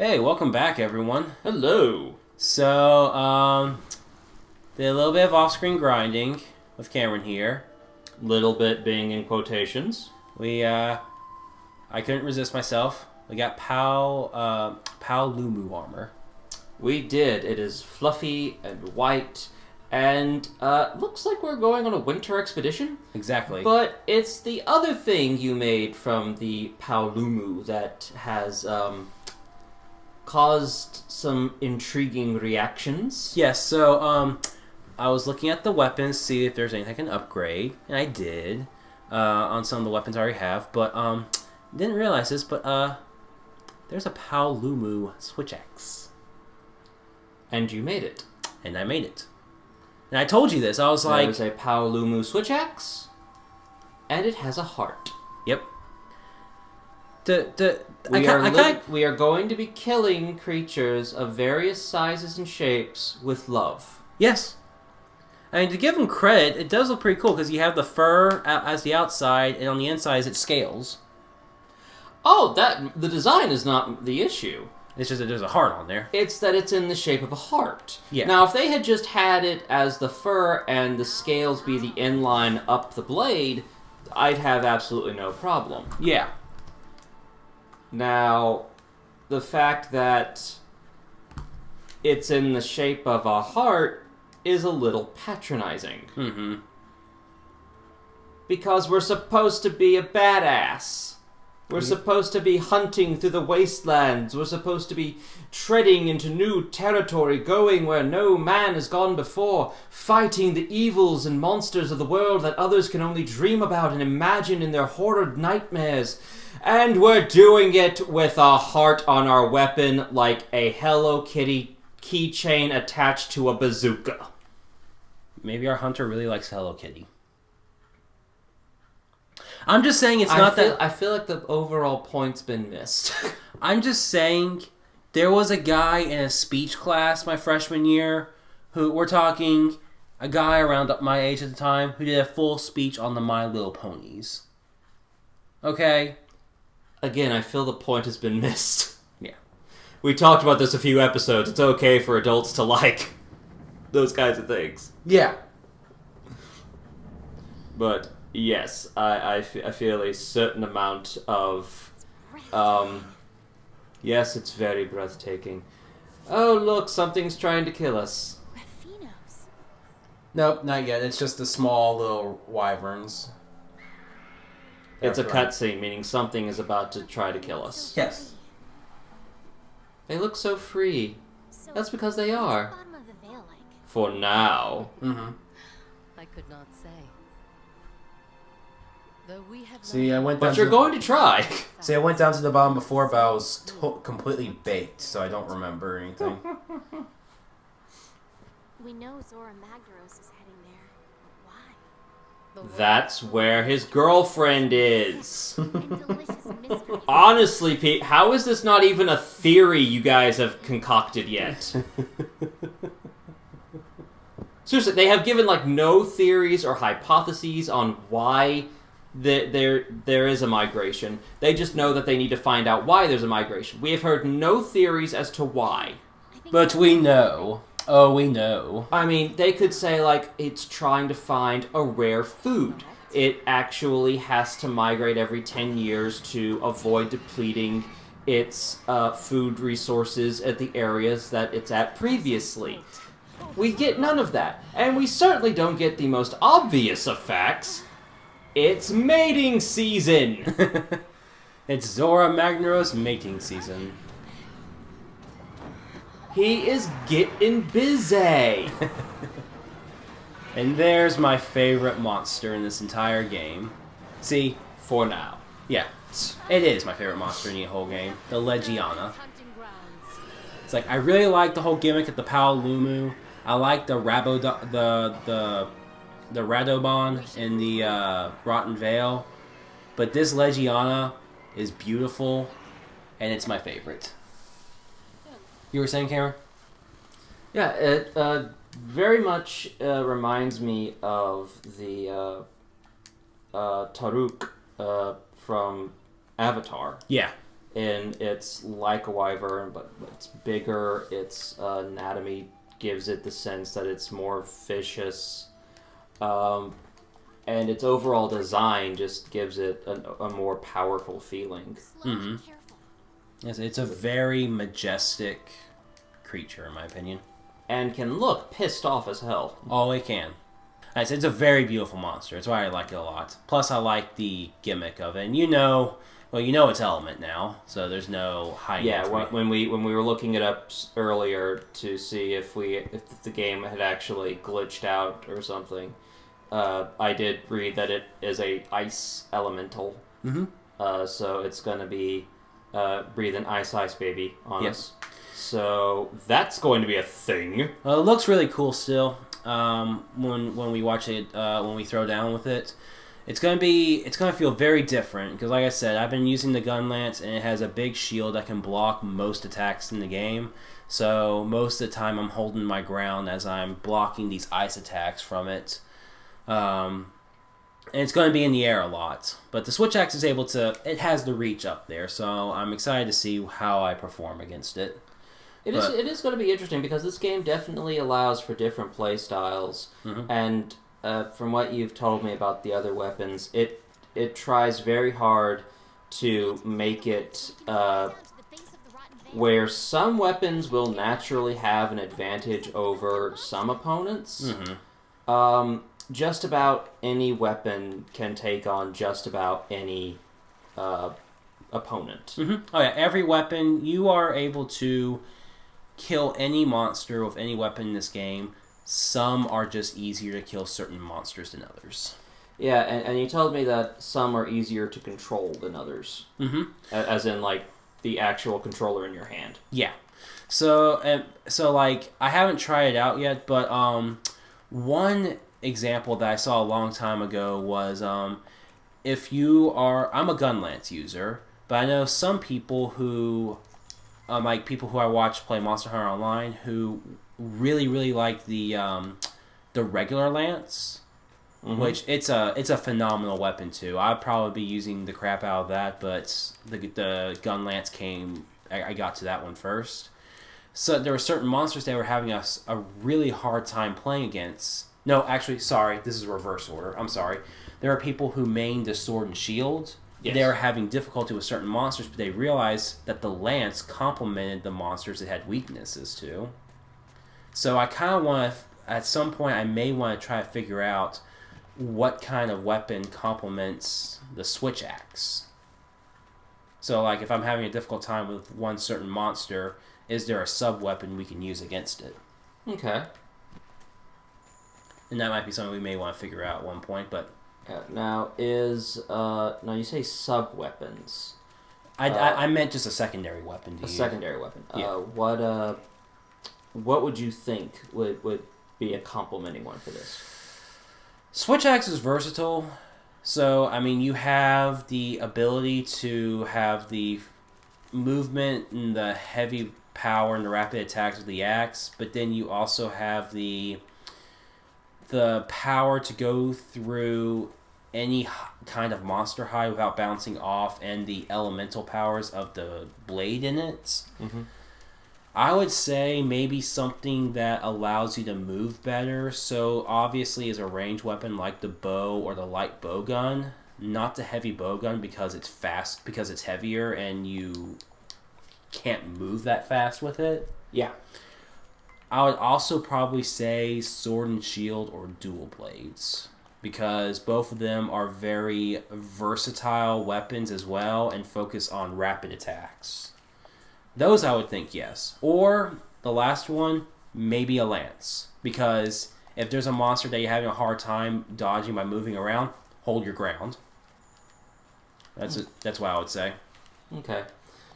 Hey, welcome back, everyone. Hello. So, did a little bit of off-screen grinding with Cameron here. Little bit being in quotations. I couldn't resist myself. We got Pal Lumu armor. We did. It is fluffy and white, and looks like we're going on a winter expedition. Exactly. But it's the other thing you made from the Paolumu that has caused some intriguing reactions. Yes, so, I was looking at the weapons to see if there's anything I can upgrade, and I did, on some of the weapons I already have, but, didn't realize this, but, there's a Pal Lumu switch axe. And you made it. And I made it. And I told you this, I was like... There's a Paolumu switch axe, and it has a heart. Yep. We are going to be killing creatures of various sizes and shapes with love. Yes. I mean, to give them credit, it does look pretty cool, because you have the fur as the outside, and on the inside it scales. Oh, the design is not the issue. It's just that there's a heart on there. It's that it's in the shape of a heart. Yeah. Now, if they had just had it as the fur and the scales be the inline up the blade, I'd have absolutely no problem. Yeah. Now, the fact that it's in the shape of a heart is a little patronizing. Mm-hmm. Because we're supposed to be a badass. We're supposed to be hunting through the wastelands. We're supposed to be treading into new territory, going where no man has gone before, fighting the evils and monsters of the world that others can only dream about and imagine in their horrid nightmares. And we're doing it with a heart on our weapon like a Hello Kitty keychain attached to a bazooka. Maybe our hunter really likes Hello Kitty. I'm just saying it's not that... I feel like the overall point's been missed. I'm just saying there was a guy in a speech class my freshman year who, we're talking a guy around my age at the time, who did a full speech on the My Little Ponies. Okay? Again, I feel the point has been missed. Yeah. We talked about this a few episodes. It's okay for adults to like those kinds of things. Yeah. But... yes, I feel a certain amount of, yes, it's very breathtaking. Oh, look, something's trying to kill us. Raffinos. Nope, not yet. It's just the small little wyverns. It's a cutscene, meaning something is about to try to kill us. Yes. They look so free. So That's because they are. what's the bottom of the veil like? For now. Mm-hmm. I could not say. Though we have See, I went down But you're going to try. See, I went down to the bottom before, but I was completely baked, so I don't remember anything. We know Zora Magdaros is heading there. But why? That's where his girlfriend is. And delicious mysteries. Honestly, Pete, how is this not even a theory you guys have concocted yet? Seriously, they have given, like, no theories or hypotheses on why there is a migration. They just know that they need to find out why there's a migration. We have heard no theories as to why. But we know. Oh, we know. I mean, they could say, like, it's trying to find a rare food. It actually has to migrate every 10 years to avoid depleting its food resources at the areas that it's at previously. We get none of that. And we certainly don't get the most obvious of facts. It's mating season! It's Zora Magnaros mating season. He is getting busy! And there's my favorite monster in this entire game. See, For now. yeah, it is my favorite monster in the whole game. The Legiana. It's like, I really like the whole gimmick of the Pal Lumu. I like the the Radobon in the Rotten Vale. But this Legiana is beautiful, and it's my favorite. You were saying, Cameron? Yeah, it very much reminds me of the Taruk from Avatar. Yeah. and it's like a wyvern, but it's bigger. Its anatomy gives it the sense that it's more vicious, and its overall design just gives it a more powerful feeling. Slow and careful. Yes, it's a very majestic creature, in my opinion. And can look pissed off as hell. Oh, it can. It's a very beautiful monster. That's why I like it a lot. Plus, I like the gimmick of it. And you know its element now, so there's no hiding. Yeah, when we were looking it up earlier to see if the game had actually glitched out or something, I did read that it is a ice elemental. Mm-hmm. So it's gonna be breathing ice baby on us. So that's going to be a thing. Well, it looks really cool still. When we watch it, when we throw down with it, it's gonna feel very different because, like I said, I've been using the gun lance and it has a big shield that can block most attacks in the game. So most of the time, I'm holding my ground as I'm blocking these ice attacks from it. And it's going to be in the air a lot, but the switch axe is it has the reach up there, so I'm excited to see how I perform against it. It is going to be interesting because this game definitely allows for different play styles, and from what you've told me about the other weapons, it tries very hard to make it where some weapons will naturally have an advantage over some opponents. Just about any weapon can take on just about any opponent. Oh yeah, every weapon, you are able to kill any monster with any weapon in this game. Some are just easier to kill certain monsters than others. Yeah, and you told me that some are easier to control than others. As in, like, the actual controller in your hand. Yeah. So like, I haven't tried it out yet, but one example that I saw a long time ago was if you are... I'm a gun lance user, but I know some people who... like people who I watch play Monster Hunter Online who really, really like the regular lance, which it's a phenomenal weapon too. I'd probably be using the crap out of that, but the gun lance came... I got to that one first. So there were certain monsters that were having a really hard time playing against. No, actually, sorry, this is reverse order. I'm sorry. There are people who main the sword and shield. Yes. They were having difficulty with certain monsters, but they realized that the lance complemented the monsters it had weaknesses to. So I kind of want to, at some point, I may want to try to figure out what kind of weapon complements the switch axe. So, like, if I'm having a difficult time with one certain monster, is there a sub-weapon we can use against it? Okay. And that might be something we may want to figure out at one point, but... now you say sub weapons. I meant just a secondary weapon to use. Secondary weapon. Yeah. What would you think would be a complementing one for this? Switch axe is versatile. So, I mean, you have the ability to have the movement and the heavy power and the rapid attacks with the axe, but then you also have the power to go through any kind of monster hide without bouncing off, and the elemental powers of the blade in it. I would say maybe something that allows you to move better. So obviously as a ranged weapon like the bow or the light bow gun, not the heavy bow gun because it's fast, because it's heavier and you can't move that fast with it. Yeah. I would also probably say sword and shield or dual blades, because both of them are very versatile weapons as well and focus on rapid attacks. Those I would think yes. Or the last one, maybe a lance, because if there's a monster that you're having a hard time dodging by moving around, hold your ground. That's what I would say. Okay.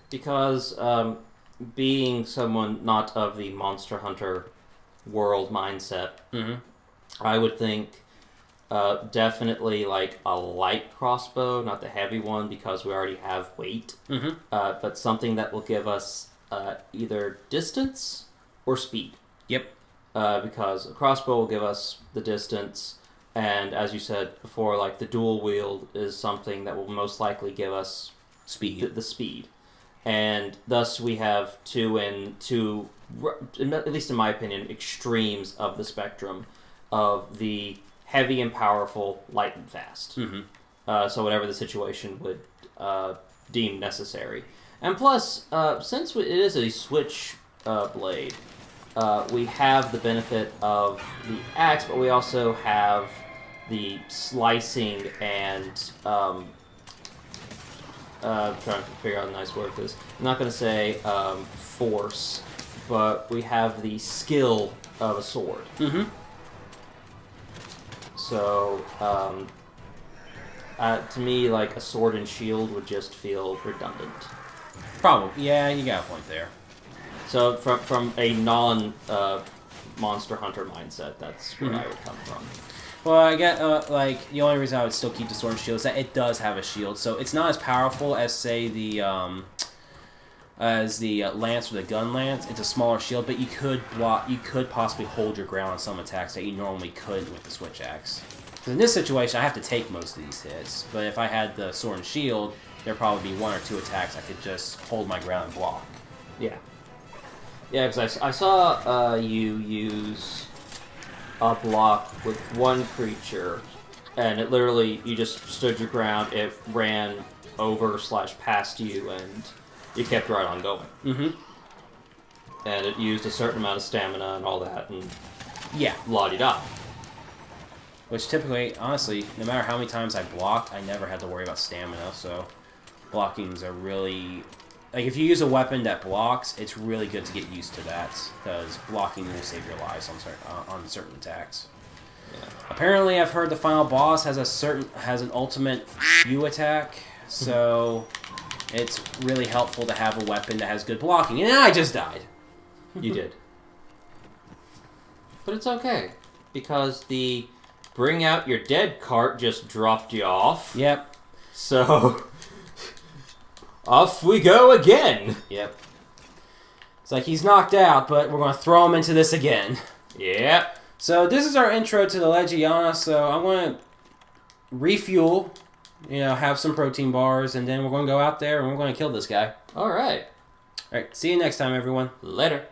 Because being someone not of the Monster Hunter world mindset, I would think definitely like a light crossbow, not the heavy one because we already have weight, but something that will give us either distance or speed. Yep. Because a crossbow will give us the distance, and as you said before, like the dual wield is something that will most likely give us speed. The speed. and thus we have two, at least in my opinion, extremes of the spectrum of the heavy and powerful, light and fast. Mm-hmm. So whatever the situation would deem necessary. And plus, since it is a switch blade, we have the benefit of the axe, but we also have the slicing and I'm trying to figure out a nice word for this. I'm not going to say force, but we have the skill of a sword. Mm-hmm. So, to me, like, a sword and shield would just feel redundant. Probably. Yeah, you got a point there. So, from a non-Monster Hunter mindset, that's where I would come from. Well, I get, the only reason I would still keep the sword and shield is that it does have a shield, so it's not as powerful as, say, the lance or the gun lance. It's a smaller shield, but you could possibly hold your ground on some attacks that you normally couldn't with the switch axe. So in this situation, I have to take most of these hits, but if I had the sword and shield, there'd probably be one or two attacks I could just hold my ground and block. Yeah. Yeah, because I saw you use a block with one creature, and it literally, you just stood your ground, it ran over/past you, and you kept right on going. Mm-hmm. And it used a certain amount of stamina and all that, and yeah, la-di-da. Which typically, honestly, no matter how many times I blocked, I never had to worry about stamina, so blockings are really... Like, if you use a weapon that blocks, it's really good to get used to that, because blocking will save your lives on certain attacks. Yeah. Apparently, I've heard the final boss has an ultimate you attack, so it's really helpful to have a weapon that has good blocking. And I just died. You did. But it's okay, because the bring out your dead cart just dropped you off. Yep. So... off we go again! Yep. It's like he's knocked out, but we're going to throw him into this again. Yep. So this is our intro to the Legiana, so I'm going to refuel, have some protein bars, and then we're going to go out there and we're going to kill this guy. Alright. Alright, see you next time, everyone. Later.